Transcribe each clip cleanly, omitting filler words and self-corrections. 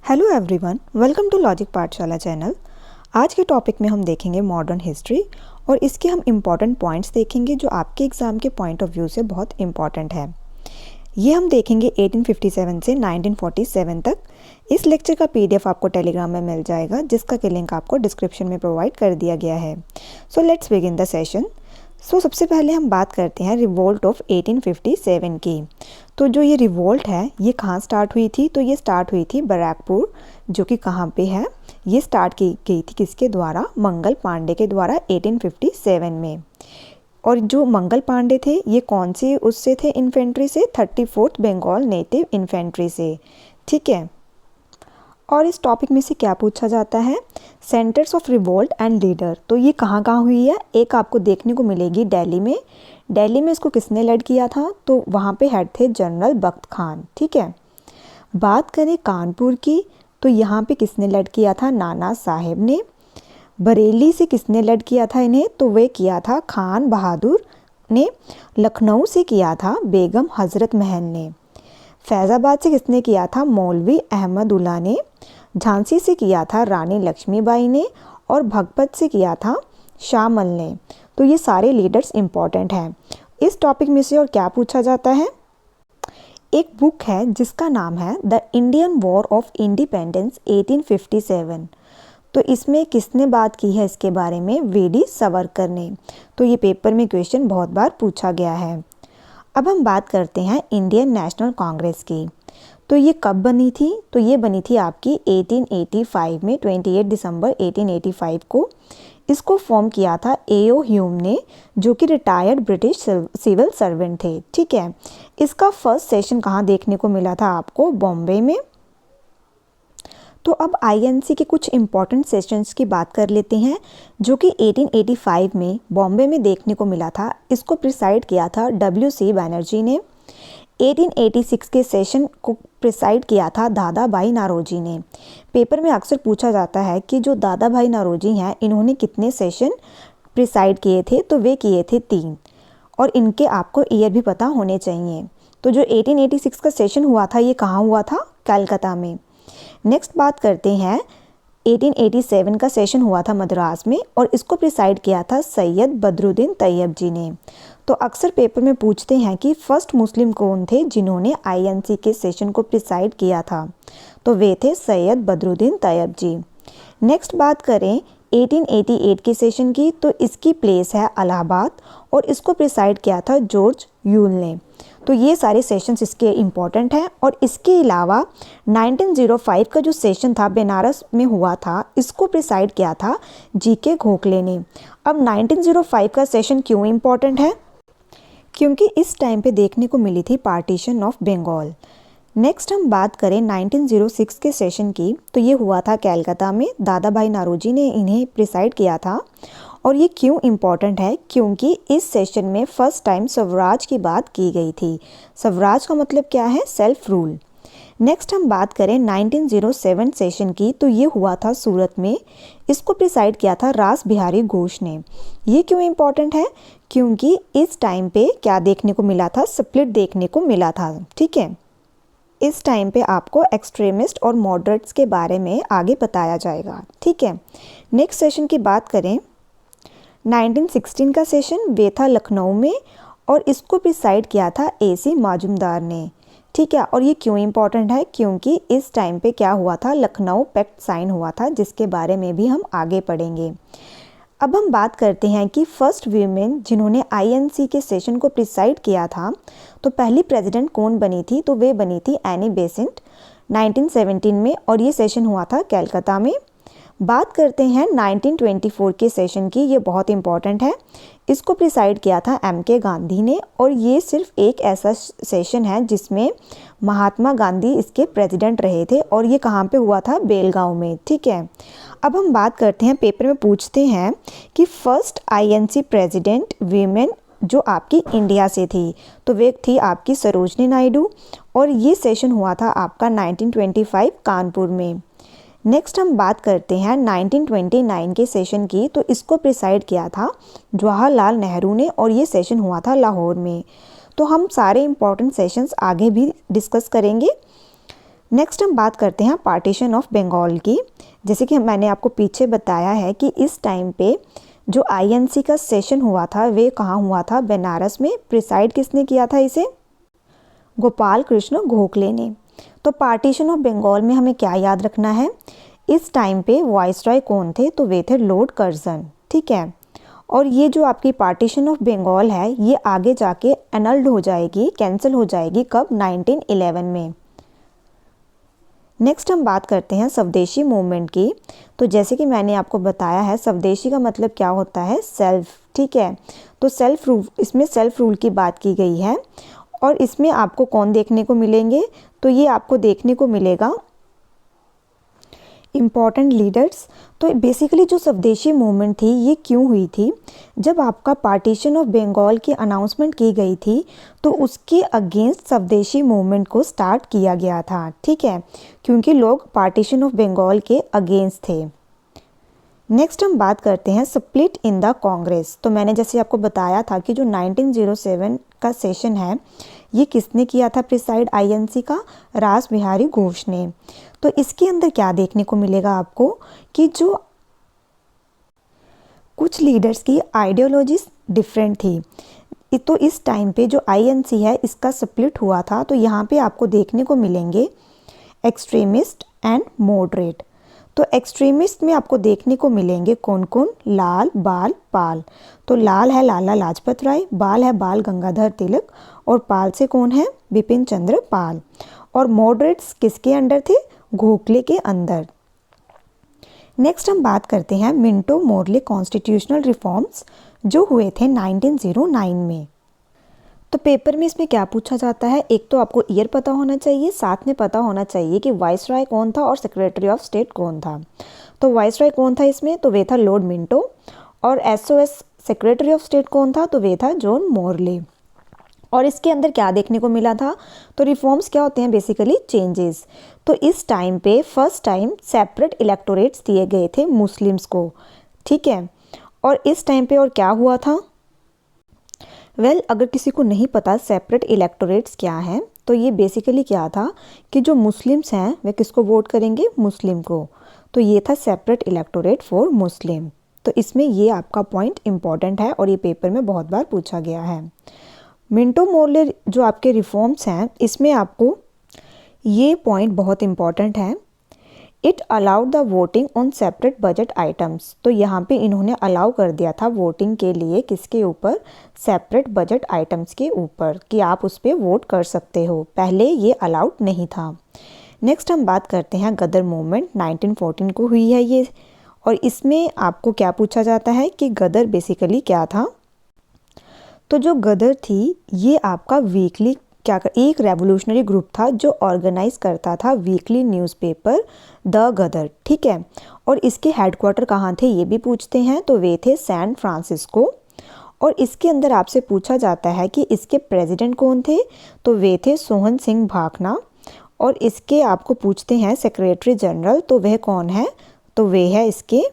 Hello everyone, welcome to logic Pathshala channel. आज के topic में हम देखेंगे मॉडर्न हिस्ट्री और इसके हम इम्पॉर्टेंट पॉइंट्स देखेंगे जो आपके एग्ज़ाम के पॉइंट ऑफ व्यू से बहुत इम्पॉर्टेंट है। ये हम देखेंगे 1857 से 1947 तक। इस लेक्चर का पीडीएफ आपको टेलीग्राम में मिल जाएगा, जिसका कि लिंक आपको डिस्क्रिप्शन में प्रोवाइड कर दिया गया है। So let's begin the session. सबसे पहले हम बात करते हैं रिवोल्ट ऑफ 1857 की। तो जो ये रिवोल्ट है ये कहाँ स्टार्ट हुई थी? तो ये स्टार्ट हुई थी बैरकपुर, जो कि कहाँ पे है? ये स्टार्ट की गई थी किसके द्वारा? मंगल पांडे के द्वारा 1857 में। और जो मंगल पांडे थे ये कौन से उससे थे? इन्फेंट्री से, 34th बंगाल नेटिव इन्फेंट्री से। ठीक है। और इस टॉपिक में से क्या पूछा जाता है? Centres of revolt and leader. तो ये कहाँ कहाँ हुई है? एक आपको देखने को मिलेगी दिल्ली में। दिल्ली में इसको किसने लड़ किया था? तो वहाँ पे हेड थे जनरल बख्त खान। ठीक है। बात करें कानपुर की, तो यहाँ पे किसने लड़ किया था? नाना साहेब ने। बरेली से किसने लड़ किया था इन्हें? तो वे किया था खान बहादुर ने। लखनऊ से किया था बेगम हजरत महल ने। फैज़ाबाद से किसने किया था? मौलवी अहमद उल्ला ने। झांसी से किया था रानी लक्ष्मीबाई ने। और भगपत से किया था शामल ने। तो ये सारे लीडर्स इंपॉर्टेंट हैं। इस टॉपिक में से और क्या पूछा जाता है? एक बुक है जिसका नाम है the Indian war of independence 1857। तो इसमें किसने बात की है इसके बारे में? वीडी सावरकर ने। तो ये पेपर में क्वेश्चन बहुत बार पूछा गया है। अब हम बात करते हैं इंडियन नेशनल कांग्रेस की। तो ये कब बनी थी? तो ये बनी थी आपकी 1885 में, 28 दिसंबर 1885 को। इसको फॉर्म किया था एओ ह्यूम ने, जो कि रिटायर्ड ब्रिटिश सिविल सर्वेंट थे। ठीक है। इसका फर्स्ट सेशन कहाँ देखने को मिला था आपको? बॉम्बे में। तो अब आईएनसी के कुछ इम्पॉर्टेंट सेशंस की बात कर लेते हैं, जो कि 1885 में बॉम्बे में देखने को मिला था। इसको प्रिसाइड किया था WC बैनर्जी ने। 1886 के सेशन को प्रिसाइड किया था दादा भाई नारोजी ने। पेपर में अक्सर पूछा जाता है कि जो दादा भाई नारोजी हैं इन्होंने कितने सेशन प्रिसाइड किए थे? तो वे किए थे 3, और इनके आपको ईयर भी पता होने चाहिए। तो जो 1886 का सेशन हुआ था ये कहाँ हुआ था? कलकत्ता में। नेक्स्ट बात करते हैं 1887 का सेशन हुआ था मद्रास में, और इसको प्रिसाइड किया था सैयद बदरुद्दीन तैयब जी ने। तो अक्सर पेपर में पूछते हैं कि फर्स्ट मुस्लिम कौन थे जिन्होंने आईएनसी के सेशन को प्रिसाइड किया था? तो वे थे सैयद बदरुद्दीन तैयब जी। नेक्स्ट बात करें 1888 के सेशन की, तो इसकी प्लेस है इलाहाबाद, और इसको प्रिसाइड किया था जॉर्ज यूल ने। तो ये सारे सेशंस इसके इम्पॉर्टेंट हैं। और इसके अलावा 1905 का जो सेशन था बनारस में हुआ था, इसको प्रिसाइड किया था जीके घोकले ने। अब 1905 का सेशन क्यों इम्पॉर्टेंट है? क्योंकि इस टाइम पे देखने को मिली थी पार्टीशन ऑफ बंगाल। नेक्स्ट हम बात करें 1906 के सेशन की, तो ये हुआ था कलकत्ता में। दादा भाई नारोजी ने इन्हें प्रिसाइड किया था। और ये क्यों इम्पॉर्टेंट है? क्योंकि इस सेशन में फर्स्ट टाइम स्वराज की बात की गई थी। स्वराज का मतलब क्या है? Self rule. नेक्स्ट हम बात करें 1907 सेशन की, तो ये हुआ था सूरत में। इसको प्रिसाइड किया था रास बिहारी घोष ने। ये क्यों इम्पॉर्टेंट है? क्योंकि इस टाइम पे क्या देखने को मिला था? स्प्लिट देखने को मिला था। ठीक है। इस टाइम पे आपको एक्सट्रीमिस्ट और मॉडरेट्स के बारे में आगे बताया जाएगा। ठीक है। नेक्स्ट सेशन की बात करें 1916 का सेशन, वे था लखनऊ में, और इसको प्रिसाइड किया था AC माजुमदार ने। ठीक है। और ये क्यों इम्पॉर्टेंट है? क्योंकि इस टाइम पे क्या हुआ था? लखनऊ पैक्ट साइन हुआ था, जिसके बारे में भी हम आगे पढ़ेंगे। अब हम बात करते हैं कि फर्स्ट वीमेन जिन्होंने आईएनसी के सेशन को प्रिसाइड किया था, तो पहली प्रेसिडेंट कौन बनी थी? तो वे बनी थी एनी बेसेंट 1917 में, और ये सेशन हुआ था कलकत्ता में। बात करते हैं 1924 के सेशन की, ये बहुत इंपॉर्टेंट है। इसको प्रिसाइड किया था MK गांधी ने, और ये सिर्फ एक ऐसा सेशन है जिसमें महात्मा गांधी इसके प्रेसिडेंट रहे थे, और ये कहाँ पे हुआ था? बेलगांव में। ठीक है। अब हम बात करते हैं, पेपर में पूछते हैं कि फर्स्ट आईएनसी प्रेसिडेंट वीमेन जो आपकी इंडिया से थी, तो वे थी आपकी सरोजनी नायडू, और ये सेशन हुआ था आपका 1925 कानपुर में। नेक्स्ट हम बात करते हैं 1929 के सेशन की, तो इसको प्रिसाइड किया था जवाहरलाल नेहरू ने, और ये सेशन हुआ था लाहौर में। तो हम सारे इम्पॉर्टेंट सेशंस आगे भी डिस्कस करेंगे। नेक्स्ट हम बात करते हैं पार्टीशन ऑफ बंगाल की। जैसे कि मैंने आपको पीछे बताया है कि इस टाइम पे जो आईएनसी का सेशन हुआ था वे कहाँ हुआ था, बनारस में। प्रिसाइड किसने किया था इसे, गोपाल कृष्ण गोखले ने। तो पार्टीशन ऑफ बंगाल में हमें क्या याद रखना है, इस टाइम पे वाइसरॉय कौन थे, तो वे थे लॉर्ड कर्जन, ठीक है। और ये जो आपकी पार्टीशन ऑफ बंगाल है ये आगे जाके एनल्ड हो जाएगी, कैंसिल हो जाएगी, कब, 1911 में। नेक्स्ट हम बात करते हैं स्वदेशी मूवमेंट की। तो जैसे कि मैंने आपको बताया है स्वदेशी का मतलब क्या होता है, सेल्फ, ठीक है। तो सेल्फ रूल, इसमें सेल्फ रूल की बात की गई है। और इसमें आपको कौन देखने को मिलेंगे, तो ये आपको देखने को मिलेगा इम्पॉर्टेंट लीडर्स। तो बेसिकली जो स्वदेशी मूवमेंट थी ये क्यों हुई थी, जब आपका पार्टीशन ऑफ बंगाल की अनाउंसमेंट की गई थी तो उसके अगेंस्ट स्वदेशी मूवमेंट को स्टार्ट किया गया था, ठीक है, क्योंकि लोग पार्टीशन ऑफ बंगाल के अगेंस्ट थे। नेक्स्ट हम बात करते हैं स्प्लिट इन द कांग्रेस। तो मैंने जैसे आपको बताया था कि जो 1907 का सेशन है ये किसने किया था प्रिसाइड आईएनसी का, रास बिहारी घोष ने। तो इसके अंदर क्या देखने को मिलेगा आपको कि जो कुछ लीडर्स की आइडियोलॉजीज डिफरेंट थी। तो इस टाइम पे जो आईएनसी है इसका स्प्लिट हुआ था। तो यहाँ पे आपको देखने को मिलेंगे एक्सट्रीमिस्ट एंड मॉडरेट। तो एक्सट्रीमिस्ट में आपको देखने को मिलेंगे कौन कौन, लाल, बाल, पाल। तो लाल है लाला लाजपत राय, बाल है बाल गंगाधर तिलक और पाल से कौन है, बिपिन चंद्र पाल। और मॉडरेट्स किसके अंडर थे, गोखले के अंदर। नेक्स्ट हम बात करते हैं मिंटो मोर्ले कॉन्स्टिट्यूशनल रिफॉर्म्स जो हुए थे 1909 में। तो पेपर में इसमें क्या पूछा जाता है, एक तो आपको ईयर पता होना चाहिए, साथ में पता होना चाहिए कि वाइसरॉय कौन था और सेक्रेटरी ऑफ स्टेट कौन था। तो वाइसरॉय कौन था इसमें, तो वे था लॉर्ड मिंटो। और एसओएस सेक्रेटरी ऑफ स्टेट कौन था, तो वे था जॉन मोरले। और इसके अंदर क्या देखने को मिला था, तो रिफॉर्म्स क्या होते हैं, बेसिकली चेंजेस। तो इस टाइम पे फर्स्ट टाइम सेपरेट इलेक्टोरेट्स दिए गए थे मुस्लिम्स को, ठीक है। और इस टाइम पे और क्या हुआ था, अगर किसी को नहीं पता सेपरेट इलेक्टोरेट्स क्या हैं, तो ये बेसिकली क्या था कि जो मुस्लिम्स हैं वे किसको वोट करेंगे, मुस्लिम को। तो ये था सेपरेट इलेक्टोरेट फॉर मुस्लिम। तो इसमें ये आपका पॉइंट इंपॉर्टेंट है और ये पेपर में बहुत बार पूछा गया है। मिंटो मोर्ले जो आपके रिफॉर्म्स हैं इसमें आपको ये पॉइंट बहुत इंपॉर्टेंट है, it allowed the voting on separate budget items. तो यहाँ पे इन्होंने अलाउ कर दिया था वोटिंग के लिए, किसके ऊपर, सेपरेट बजट आइटम्स के ऊपर, कि आप उस पर वोट कर सकते हो, पहले ये अलाउड नहीं था। नेक्स्ट हम बात करते हैं गदर मूवमेंट, 1914 को हुई है ये। और इसमें आपको क्या पूछा जाता है कि गदर बेसिकली क्या था। तो जो गदर थी ये आपका वीकली एक रेवोल्यूशनरी ग्रुप था जो ऑर्गेनाइज करता था वीकली न्यूज़पेपर द गदर, ठीक है। और इसके हेडक्वार्टर कहाँ थे ये भी पूछते हैं, तो वे थे सैन फ्रांसिस्को। और इसके अंदर आपसे पूछा जाता है कि इसके प्रेसिडेंट कौन थे, तो वे थे सोहन सिंह भाखना। और इसके आपको पूछते हैं सेक्रेटरी जनरल, तो वह कौन है, तो वे है इसके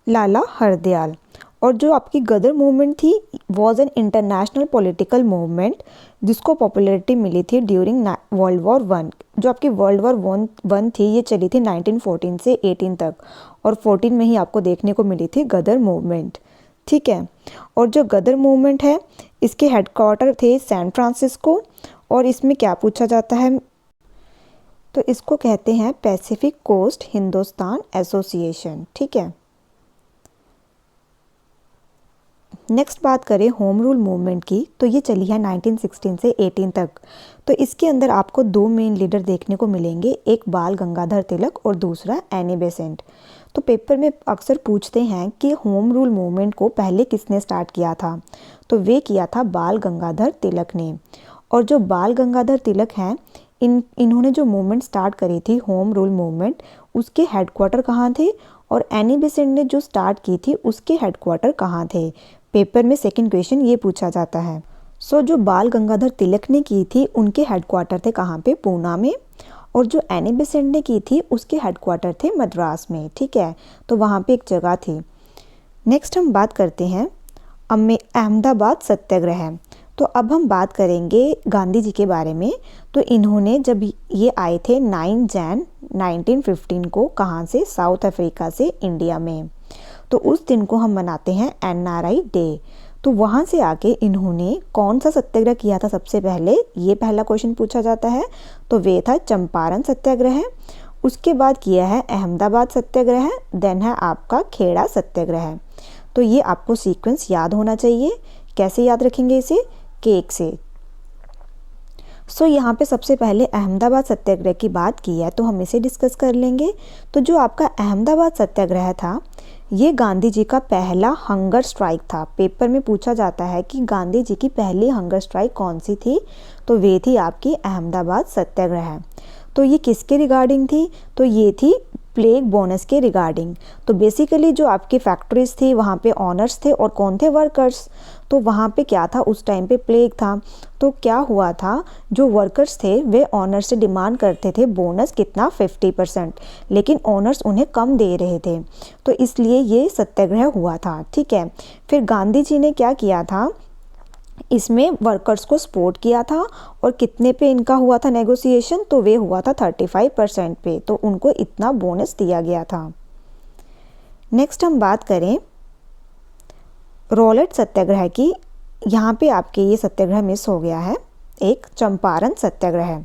लाला हरदयाल। और जो आपकी गदर मूवमेंट थी was an international political movement जिसको पॉपुलैरिटी मिली थी ड्यूरिंग वर्ल्ड वॉर वन। जो आपकी वर्ल्ड वॉर वन थी ये चली थी 1914 से 18 तक, और 14 में ही आपको देखने को मिली थी गदर मूवमेंट, ठीक है। और जो गदर मूवमेंट है इसके हेडक्वार्टर थे सैन फ्रांसिस्को। और इसमें क्या पूछा जाता है, तो इसको कहते हैं पैसिफिक कोस्ट हिंदुस्तान एसोसिएशन, ठीक है। नेक्स्ट बात करें होम रूल मूवमेंट की, तो ये चली है 1916 से 18 तक। तो इसके अंदर आपको दो मेन लीडर देखने को मिलेंगे, एक बाल गंगाधर तिलक और दूसरा एनी बेसेंट। तो पेपर में अक्सर पूछते हैं कि होम रूल मूवमेंट को पहले किसने स्टार्ट किया था, तो वे किया था बाल गंगाधर तिलक ने। और जो बाल गंगाधर तिलक हैं इन्होंने जो मूवमेंट स्टार्ट करी थी होम रूल मूवमेंट, उसके हेडक्वार्टर कहाँ थे, और एनी बेसेंट ने जो स्टार्ट की थी उसके हेडक्वार्टर कहाँ थे। पेपर में सेकंड क्वेश्चन ये पूछा जाता है। सो जो बाल गंगाधर तिलक ने की थी उनके हेडक्वार्टर थे कहाँ पे, पूना में। और जो एनी बेसेंट ने की थी उसके हेडक्वार्टर थे मद्रास में, ठीक है। तो वहाँ पे एक जगह थी। नेक्स्ट हम बात करते हैं अहमदाबाद सत्याग्रह। तो अब हम बात करेंगे गांधी जी के बारे में। तो इन्होंने जब ये आए थे 9 जैन 1915 को, कहाँ से, साउथ अफ्रीका से इंडिया में। तो उस दिन को हम मनाते हैं NRI डे। तो वहाँ से आके इन्होंने कौन सा सत्याग्रह किया था सबसे पहले, ये पहला क्वेश्चन पूछा जाता है। तो वे था चंपारण सत्याग्रह। उसके बाद किया है अहमदाबाद सत्याग्रह, देन है आपका खेड़ा सत्याग्रह। तो ये आपको सीक्वेंस याद होना चाहिए। कैसे याद रखेंगे इसे, केक से। यहाँ पे सबसे पहले अहमदाबाद सत्याग्रह की बात की है, तो हम इसे डिस्कस कर लेंगे। तो जो आपका अहमदाबाद सत्याग्रह था, ये गांधी जी का पहला हंगर स्ट्राइक था। पेपर में पूछा जाता है कि गांधी जी की पहली हंगर स्ट्राइक कौन सी थी, तो वे थी आपकी अहमदाबाद सत्याग्रह। तो ये किसके रिगार्डिंग थी, तो ये थी प्लेग बोनस के रिगार्डिंग। तो बेसिकली जो आपकी फैक्ट्रीज थी वहाँ पे ऑनर्स थे और कौन थे, वर्कर्स। तो वहाँ पे क्या था, उस टाइम पे प्लेग था। तो क्या हुआ था, जो वर्कर्स थे वे ऑनर्स से डिमांड करते थे बोनस कितना, 50%, लेकिन ऑनर्स उन्हें कम दे रहे थे। तो इसलिए ये सत्याग्रह हुआ था, ठीक है। फिर गांधी जी ने क्या किया था, इसमें वर्कर्स को सपोर्ट किया था। और कितने पे इनका हुआ था नेगोशिएशन, तो वे हुआ था 35% पे। तो उनको इतना बोनस दिया गया था। नेक्स्ट हम बात करें रॉलेट सत्याग्रह की। यहाँ पे आपके ये सत्याग्रह मिस हो गया है, एक चंपारण सत्याग्रह।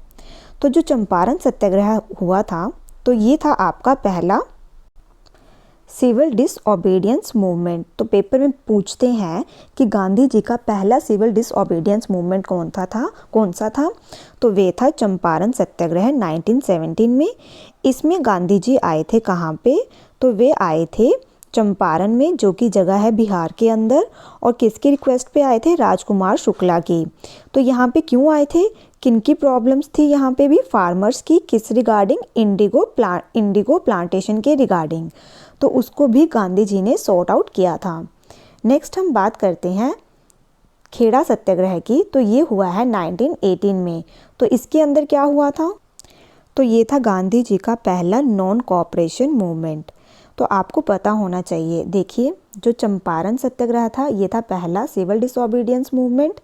तो जो चंपारण सत्याग्रह हुआ था, तो ये था आपका पहला सिविल डिसओबीडियंस मूवमेंट। तो पेपर में पूछते हैं कि गांधी जी का पहला सिविल डिसओबीडियंस मूवमेंट कौन सा था। तो वे था चंपारण सत्याग्रह 1917 में। इसमें गांधी जी आए थे कहाँ पे, तो वे आए थे चंपारण में, जो कि जगह है बिहार के अंदर। और किसकी रिक्वेस्ट पे आए थे, राजकुमार शुक्ला की। तो यहाँ पे क्यों आए थे, किनकी प्रॉब्लम्स थी यहाँ पे भी, फार्मर्स की। किस रिगार्डिंग, इंडिगो प्लांटेशन के रिगार्डिंग। तो उसको भी गांधी जी ने सॉर्ट आउट किया था। नेक्स्ट हम बात करते हैं खेड़ा सत्याग्रह की। तो ये हुआ है 1918 में। तो इसके अंदर क्या हुआ था, तो ये था गांधी जी का पहला नॉन कोऑपरेशन मूवमेंट। तो आपको पता होना चाहिए, देखिए जो चंपारण सत्याग्रह था ये था पहला सिविल डिसओबीडियंस मूवमेंट।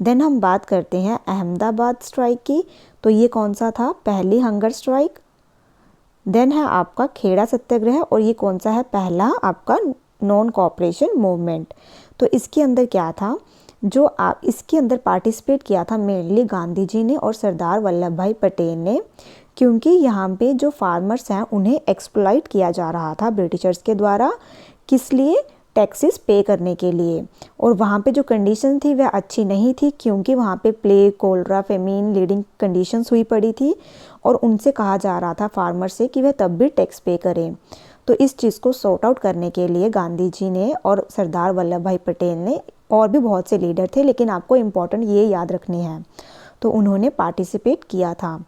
देन हम बात करते हैं अहमदाबाद स्ट्राइक की। तो ये कौन सा था, पहली हंगर स्ट्राइक। देन है आपका खेड़ा सत्याग्रह, और ये कौन सा है, पहला आपका नॉन कोऑपरेशन मूवमेंट। तो इसके अंदर क्या था, जो आप इसके अंदर पार्टिसिपेट किया था मेनली गांधी जी ने और सरदार वल्लभ भाई पटेल ने। क्योंकि यहाँ पे जो फार्मर्स हैं उन्हें एक्सप्लॉइट किया जा रहा था ब्रिटिशर्स के द्वारा, किस लिए, टैक्सेस पे करने के लिए। और वहाँ पे जो कंडीशन थी वह अच्छी नहीं थी, क्योंकि वहाँ पे plague, cholera, famine leading conditions हुई पड़ी थी। और उनसे कहा जा रहा था फार्मर से कि वह तब भी टैक्स पे करें। तो इस चीज़ को सॉर्ट आउट करने के लिए गांधी जी ने और सरदार वल्लभ भाई पटेल ने, और भी बहुत से लीडर थे लेकिन आपको इम्पोर्टेंट ये याद रखने हैं, तो उन्होंने पार्टिसिपेट किया था।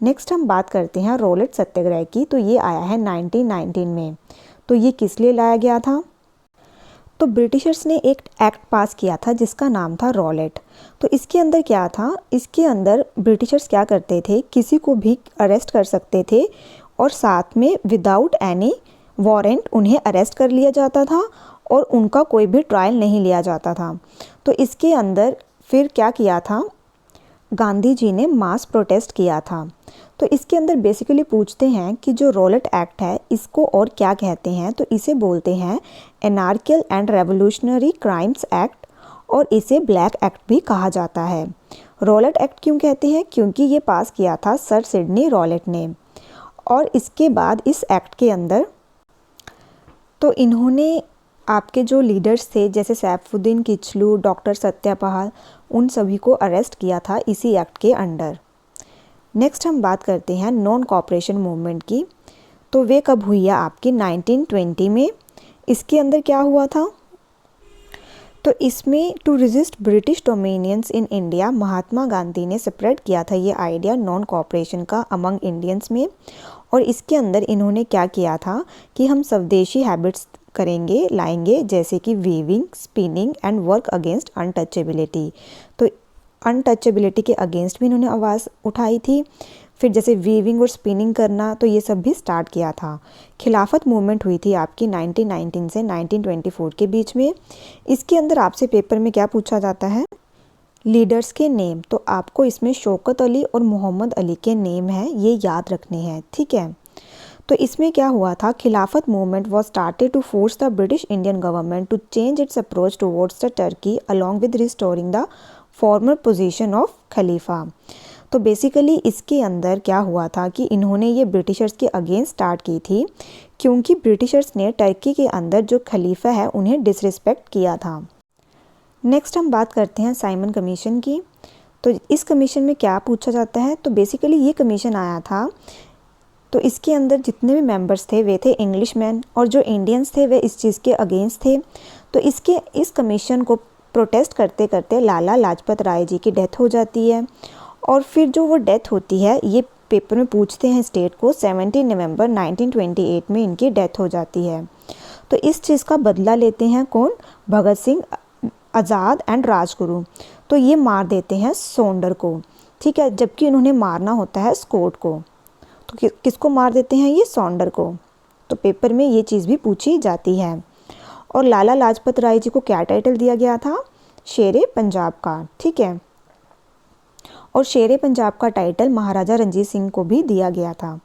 नेक्स्ट हम बात करते हैं रॉलेट सत्याग्रह की। तो ये आया है 1919 में। तो ये किस लिए लाया गया था, तो ब्रिटिशर्स ने एक एक्ट पास किया था जिसका नाम था रॉलेट। तो इसके अंदर क्या था, इसके अंदर ब्रिटिशर्स क्या करते थे, किसी को भी अरेस्ट कर सकते थे और साथ में विदाउट एनी वारंट उन्हें अरेस्ट कर लिया जाता था और उनका कोई भी ट्रायल नहीं लिया जाता था। तो इसके अंदर फिर क्या किया था, गांधी जी ने मास प्रोटेस्ट किया था। तो इसके अंदर बेसिकली पूछते हैं कि जो रॉलेट एक्ट है इसको और क्या कहते हैं, तो इसे बोलते हैं एनार्कियल एंड रेवोल्यूशनरी क्राइम्स एक्ट, और इसे ब्लैक एक्ट भी कहा जाता है। रॉलेट एक्ट क्यों कहते हैं, क्योंकि ये पास किया था सर सिडनी रॉलेट ने। और इसके बाद इस एक्ट के अंदर तो इन्होंने आपके जो लीडर्स थे जैसे सैफुद्दीन किचलू, डॉक्टर सत्यापाल, उन सभी को अरेस्ट किया था इसी एक्ट के अंडर। नेक्स्ट हम बात करते हैं नॉन कोऑपरेशन मूवमेंट की। तो वे कब हुई है आपकी 1920 में। इसके अंदर क्या हुआ था, तो इसमें to resist British dominions in India, Mahatma Gandhi ने स्प्रेड किया था ये आइडिया नॉन कोऑपरेशन का अमंग इंडियंस में। और इसके अंदर इन्होंने क्या किया था कि हम स्वदेशी हैबिट्स लाएंगे, जैसे कि weaving, spinning and work against untouchability. तो अनटचेबिलिटी के अगेंस्ट भी इन्होंने आवाज़ उठाई थी। फिर जैसे वीविंग और स्पिनिंग करना, तो ये सब भी स्टार्ट किया था। खिलाफत मूवमेंट हुई थी आपकी 1919 से 1924 के बीच में। इसके अंदर आपसे पेपर में क्या पूछा जाता है, लीडर्स के नेम, तो आपको इसमें शौकत अली और मोहम्मद अली के नेम हैं, ये याद रखने हैं, ठीक है। तो इसमें क्या हुआ था, Khilafat movement was started to force the British Indian government to change its approach towards the Turkey along with restoring the former position of Khalifa. तो बेसिकली इसके अंदर क्या हुआ था कि इन्होंने ये ब्रिटिशर्स के अगेंस्ट स्टार्ट की थी, क्योंकि ब्रिटिशर्स ने टर्की के अंदर जो खलीफा है उन्हें डिसरिस्पेक्ट किया था। नेक्स्ट हम बात करते हैं साइमन कमीशन की। तो इस कमीशन में क्या पूछा जाता है, तो बेसिकली ये कमीशन आया था, तो इसके अंदर जितने भी मेंबर्स थे वे थे इंग्लिशमैन, और जो इंडियंस थे वे इस चीज़ के अगेंस्ट थे। तो इस कमीशन को प्रोटेस्ट करते करते लाला लाजपत राय जी की डेथ हो जाती है, और फिर जो वो डेथ होती है ये पेपर में पूछते हैं स्टेट को, 17 नवंबर 1928 में इनकी डेथ हो जाती है। तो इस चीज़ का बदला लेते हैं कौन, भगत सिंह, आज़ाद एंड राजगुरु। तो ये मार देते हैं सोंडर को, ठीक है, जबकि उन्होंने मारना होता है स्कॉट को। तो किसको मार देते हैं, ये सोंडर को। तो पेपर में ये चीज़ भी पूछी जाती है। और लाला लाजपत राय जी को क्या टाइटल दिया गया था, शेरे पंजाब का, ठीक है। और शेरे पंजाब का टाइटल महाराजा रंजीत सिंह को भी दिया गया था।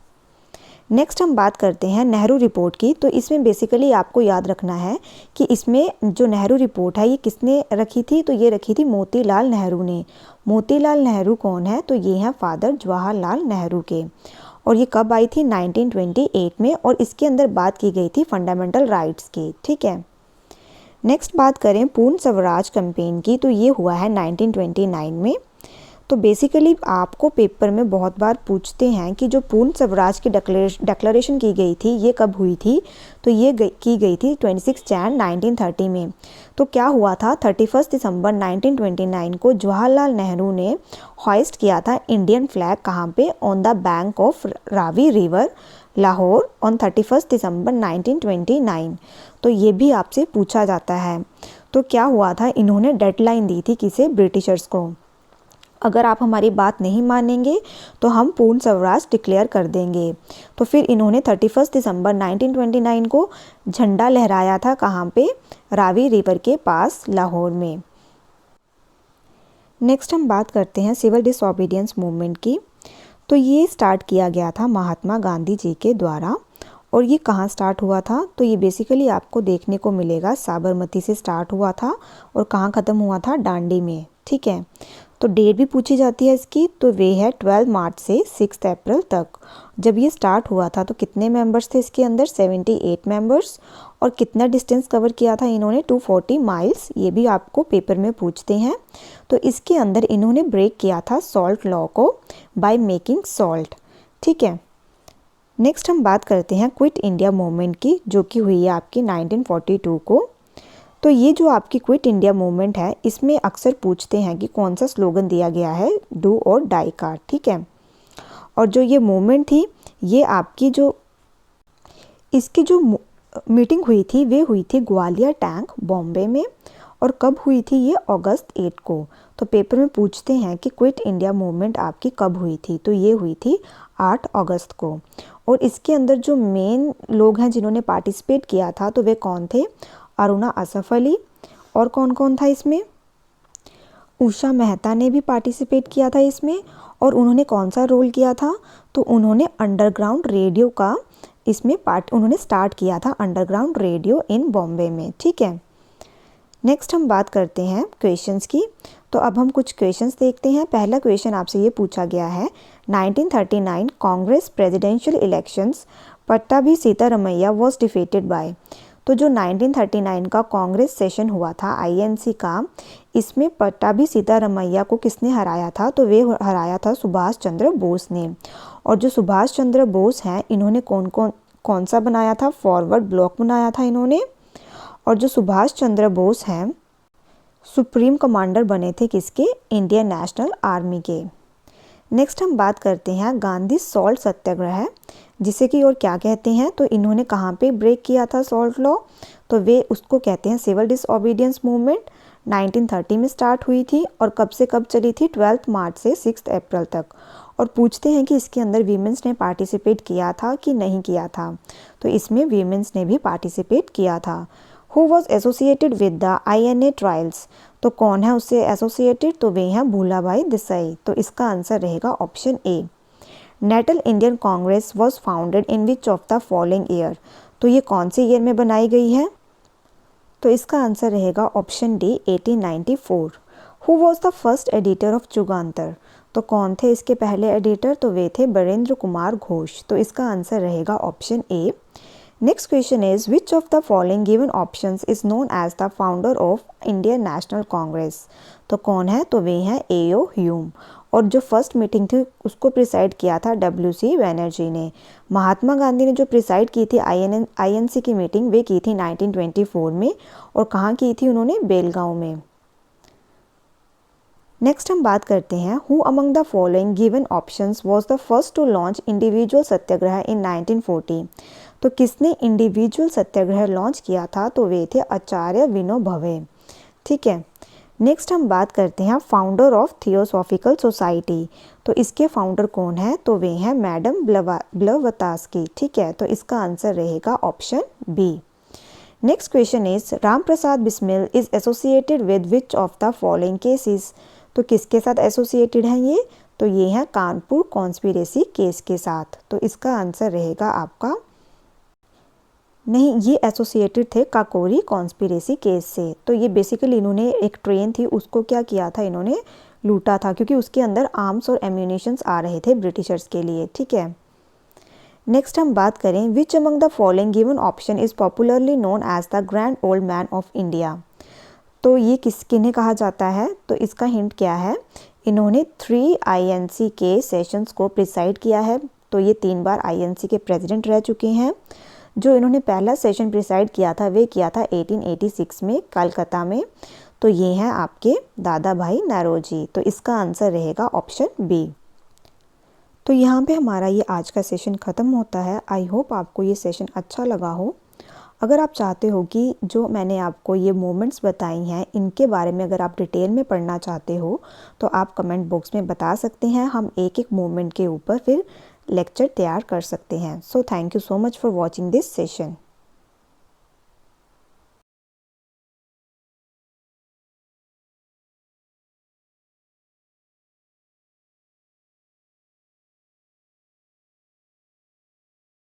नेक्स्ट हम बात करते हैं नेहरू रिपोर्ट की। तो इसमें बेसिकली आपको याद रखना है कि इसमें जो नेहरू रिपोर्ट है ये किसने रखी थी, तो ये रखी थी मोतीलाल नेहरू ने। मोतीलाल नेहरू कौन है, तो ये हैं फादर जवाहरलाल नेहरू के। और ये कब आई थी, 1928 में, और इसके अंदर बात की गई थी फंडामेंटल राइट्स की, ठीक है। नेक्स्ट बात करें पूर्ण स्वराज कैंपेन की, तो ये हुआ है 1929 में। तो बेसिकली आपको पेपर में बहुत बार पूछते हैं कि जो पूर्ण स्वराज की डिक्लेरेशन की गई थी ये कब हुई थी, तो ये की गई थी 26 जनवरी 1930 में। तो क्या हुआ था, 31 दिसंबर 1929 को जवाहरलाल नेहरू ने हॉइस्ट किया था इंडियन फ्लैग, कहाँ पे, on the bank of Ravi river, Lahore, on 31 दिसंबर 1929। तो ये भी आपसे पूछा जाता है। तो क्या हुआ था, इन्होंने डेडलाइन दी थी किसे, ब्रिटिशर्स को, अगर आप हमारी बात नहीं मानेंगे तो हम पूर्ण स्वराज डिक्लेयर कर देंगे। तो फिर इन्होंने 31 दिसंबर 1929 को झंडा लहराया था, कहाँ पे, रावी रिवर के पास, लाहौर में। नेक्स्ट हम बात करते हैं सिविल डिसओबीडियंस मूवमेंट की। तो ये स्टार्ट किया गया था महात्मा गांधी जी के द्वारा, और ये कहाँ स्टार्ट हुआ था, तो ये बेसिकली आपको देखने को मिलेगा साबरमती से स्टार्ट हुआ था और कहाँ ख़त्म हुआ था, दांडी में, ठीक है। तो डेट भी पूछी जाती है इसकी, तो वे है 12 मार्च से 6 अप्रैल तक। जब ये स्टार्ट हुआ था तो कितने मेंबर्स थे इसके अंदर, 78 मेंबर्स, और कितना डिस्टेंस कवर किया था इन्होंने, 240 माइल्स, ये भी आपको पेपर में पूछते हैं। तो इसके अंदर इन्होंने ब्रेक किया था सॉल्ट लॉ को बाय मेकिंग सॉल्ट, ठीक है। नेक्स्ट हम बात करते हैं क्विट इंडिया मूवमेंट की, जो कि हुई है आपकी 1942 को। तो ये जो आपकी क्विट इंडिया मूवमेंट है इसमें अक्सर पूछते हैं कि कौन सा स्लोगन दिया गया है, डू और डाई का, ठीक है। और जो ये मूवमेंट थी ये आपकी जो इसकी जो मीटिंग हुई थी वे हुई थी ग्वालियर टैंक, बॉम्बे में। और कब हुई थी ये, अगस्त 8 को। तो पेपर में पूछते हैं कि क्विट इंडिया मूवमेंट आपकी कब हुई थी, तो ये हुई थी 8 अगस्त को। और इसके अंदर जो मेन लोग हैं जिन्होंने पार्टिसिपेट किया था तो वे कौन थे, अरुणा असफ अली, और कौन कौन था इसमें, उषा मेहता ने भी पार्टिसिपेट किया था इसमें। और उन्होंने कौन सा रोल किया था, तो उन्होंने अंडरग्राउंड रेडियो का इसमें उन्होंने स्टार्ट किया था, अंडरग्राउंड रेडियो इन बॉम्बे में, ठीक है। नेक्स्ट हम बात करते हैं क्वेश्चंस की। तो अब हम कुछ क्वेश्चंस देखते हैं। पहला क्वेश्चन आपसे ये पूछा गया है, 1939 Congress presidential elections Pattabhi Sitaramayya was defeated by. तो जो 1939 का कांग्रेस सेशन हुआ था आईएनसी का, इसमें पट्टाभी सीतारमैया को किसने हराया था, तो वे हराया था सुभाष चंद्र बोस ने। और जो सुभाष चंद्र बोस हैं इन्होंने कौन सा बनाया था, फॉरवर्ड ब्लॉक बनाया था इन्होंने। और जो सुभाष चंद्र बोस हैं सुप्रीम कमांडर बने थे किसके, इंडियन नेशनल आर्मी के। नेक्स्ट हम बात करते हैं गांधी सॉल्ट सत्याग्रह, जिसे कि और क्या कहते हैं, तो इन्होंने कहाँ पे ब्रेक किया था सॉल्ट लॉ, तो वे उसको कहते हैं सिविल डिसओबीडियंस मूवमेंट। 1930 में स्टार्ट हुई थी और कब से कब चली थी, 12 मार्च से 6 अप्रैल तक। और पूछते हैं कि इसके अंदर वीमेंस ने पार्टिसिपेट किया था कि नहीं किया था, तो इसमें वीमेंस ने भी पार्टिसिपेट किया था। Who was associated with the INA trials, तो कौन है उससे एसोसिएटेड, तो वे हैं भूलाभाई देसाई। तो इसका आंसर रहेगा option A. Natal Indian Congress was founded in which of the following year, तो ये कौन से ईयर में बनाई गई है? तो इसका आंसर रहेगा option D 1894। Who was the first editor of Jugantar, तो कौन थे इसके पहले एडिटर? तो वे थे बरेंद्र कुमार घोष। तो इसका आंसर रहेगा option A. Next question is which of the following given options is known as the founder of Indian National Congress, तो कौन है? तो वे हैं एओ ह्यूम। और जो फर्स्ट मीटिंग थी उसको प्रिसाइड किया था डब्ल्यूसी बैनर्जी ने। महात्मा गांधी ने जो प्रिसाइड की थी आईएनसी की मीटिंग, वे की थी 1924 में। और कहाँ की थी उन्होंने? बेलगांव में। नेक्स्ट हम बात करते हैं who among the following given options was the first to launch individual Satyagraha in 1940, तो किसने इंडिविजुअल सत्याग्रह लॉन्च किया था? तो वे थे आचार्य विनो भवे। ठीक है। नेक्स्ट हम बात करते हैं फाउंडर ऑफ थियोसॉफिकल सोसाइटी, तो इसके फाउंडर कौन है? तो वे हैं मैडम ब्लवत्सकी। ठीक है। तो इसका आंसर रहेगा option B. Next question is Ram Prasad Bismil is associated with which of the following cases, तो किसके साथ एसोसिएटेड हैं ये? तो ये हैं कानपुर कॉन्स्पिरेसी केस के साथ। तो इसका आंसर रहेगा आपका नहीं, ये एसोसिएटेड थे काकोरी कॉन्स्पिरेसी केस से। तो ये बेसिकली इन्होंने एक ट्रेन थी उसको क्या किया था, इन्होंने लूटा था, क्योंकि उसके अंदर आर्म्स और एम्यूनिशंस आ रहे थे ब्रिटिशर्स के लिए। ठीक है। नेक्स्ट हम बात करें which among the following given option is popularly known as the grand old man of India, तो ये किन्हें कहा जाता है? तो इसका हिंट क्या है? इन्होंने 3 आईएनसी के सेशंस को प्रिसाइड किया है। तो ये 3 बार आईएनसी के प्रेसिडेंट रह चुके हैं। जो इन्होंने पहला सेशन प्रिसाइड किया था वे किया था 1886 में कलकत्ता में। तो ये हैं आपके दादा भाई नौरोजी। तो इसका आंसर रहेगा ऑप्शन बी। तो यहाँ पे हमारा ये आज का सेशन ख़त्म होता है। आई होप आपको ये सेशन अच्छा लगा हो। अगर आप चाहते हो कि जो मैंने आपको ये मोमेंट्स बताई हैं इनके बारे में अगर आप डिटेल में पढ़ना चाहते हो तो आप कमेंट बॉक्स में बता सकते हैं। हम एक एक मोमेंट के ऊपर फिर लेक्चर तैयार कर सकते हैं। So thank you so much for watching this session.